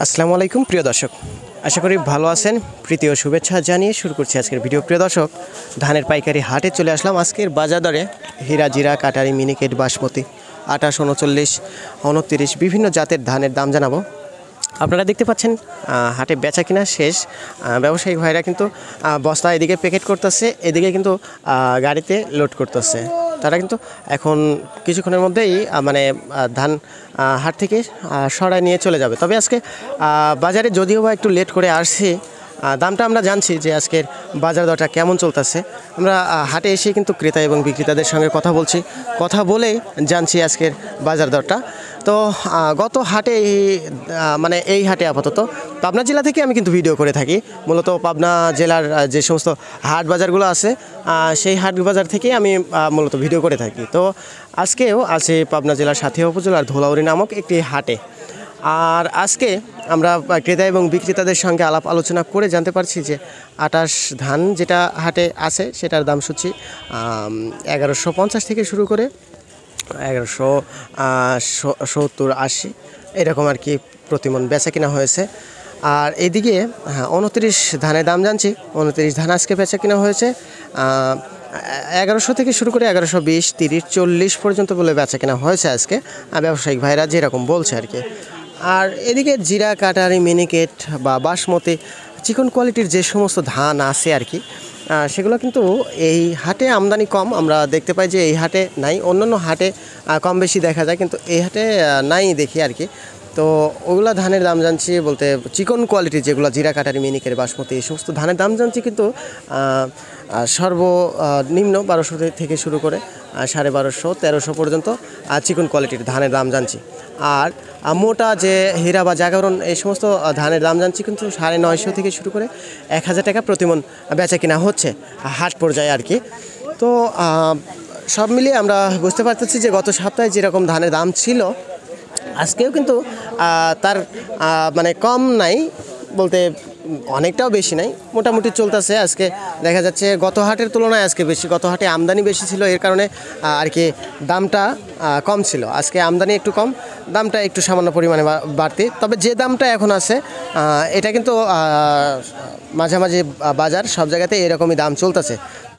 আসসালামু আলাইকুম প্রিয় দর্শক, আশা করি ভালো আছেন। প্রীতি ও শুভেচ্ছা জানিয়ে শুরু করছি আজকের ভিডিও। প্রিয় দর্শক, ধানের পাইকারি হাটে চলে আসলাম। আজকের বাজার দরে হীরা, জিরা, কাটারি, মিনিকেট, বাসমতি 28, 39, 29 বিভিন্ন জাতের ধানের দাম জানাবো। আপনারা দেখতে পাচ্ছেন হাটে বেচা কিনা শেষ। ব্যবসায়িক ভাইরা কিন্তু বস্তা এদিকে প্যাকেট করতেছে, এদিকে কিন্তু গাড়িতে লোড করতেছে। তারা কিন্তু এখন কিছুক্ষণের মধ্যেই ধান হাট থেকে সরাই নিয়ে চলে যাবে। তবে আজকে বাজারে যদিও বা একটু লেট করে আসছে, দামটা আমরা জানছি যে আজকের বাজার দরটা কেমন চলতেছে। আমরা হাটে এসে কিন্তু ক্রেতা এবং বিক্রেতাদের সঙ্গে কথা বলছি, কথা বলেই জানছি আজকের বাজার দরটা। তো গত হাটে এই হাটে আপাতত পাবনা জেলা থেকে আমি কিন্তু ভিডিও করে থাকি। মূলত পাবনা জেলার যে সমস্ত হাট বাজারগুলো আছে, সেই হাট বাজার থেকে আমি মূলত ভিডিও করে থাকি। তো আজকেও আছে পাবনা জেলার সাথিয়া উপজেলার ধোলাউড়ি নামক একটি হাটে। আর আজকে আমরা ক্রেতা এবং বিক্রেতাদের সঙ্গে আলাপ আলোচনা করে জানতে পারছি যে 28 ধান যেটা হাটে আছে সেটার দাম সূচি 1150 থেকে শুরু করে 1170, 80 এরকম আর কি প্রতিমন বেচা কিনা হয়েছে। আর এদিকে 29 ধানের দাম জানছি। 29 ধান আজকে বেচা কিনা হয়েছে 1100 থেকে শুরু করে 1120, 30, 40 পর্যন্ত বলে বেচা কিনা হয়েছে আজকে, ব্যবসায়িক ভাইরা যেরকম বলছে আর কি। আর এদিকে জিরা, কাটারি, মিনিকেট বা বাসমতি চিকন কোয়ালিটির যে সমস্ত ধান আছে আর কি, সেগুলো কিন্তু এই হাটে আমদানি কম। আমরা দেখতে পাই যে এই হাটে নাই, অন্যান্য হাটে কম বেশি দেখা যায়, কিন্তু এই হাটে নাই দেখি আর কি। তো ওগুলা ধানের দাম জানছি বলতে চিকন কোয়ালিটির যেগুলো জিরা, কাটারি, মিনিকেট, বাসমতি এই সমস্ত ধানের দাম জানছি কিন্তু সর্বনিম্ন 1200 থেকে শুরু করে 1250, 1300 পর্যন্ত চিকন কোয়ালিটির ধানের দাম জানছি। আর মোটা যে হীরা বা জাগরণ এই সমস্ত ধানের দাম জানছি কিন্তু 950 থেকে শুরু করে 1000 টাকা প্রতিমন বেচা কিনা হচ্ছে হাট পর্যায়ে আর কি। তো সব মিলিয়ে আমরা বুঝতে পারতেছি যে গত সপ্তাহে যেরকম ধানের দাম ছিল আজকেও কিন্তু তার কম নাই বলতে অনেকটাও বেশি নাই, মোটামুটি চলতেছে। আজকে দেখা যাচ্ছে গত হাটের তুলনায় আজকে বেশি, গত হাটে আমদানি বেশি ছিল, এর কারণে আর কি দামটা কম ছিল। আজকে আমদানি একটু কম, দামটা একটু সামান্য পরিমাণে বাড়তি। তবে যে দামটা এখন আছে এটা কিন্তু মাঝামাঝি বাজার সব জায়গাতে এরকমই দাম চলতেছে।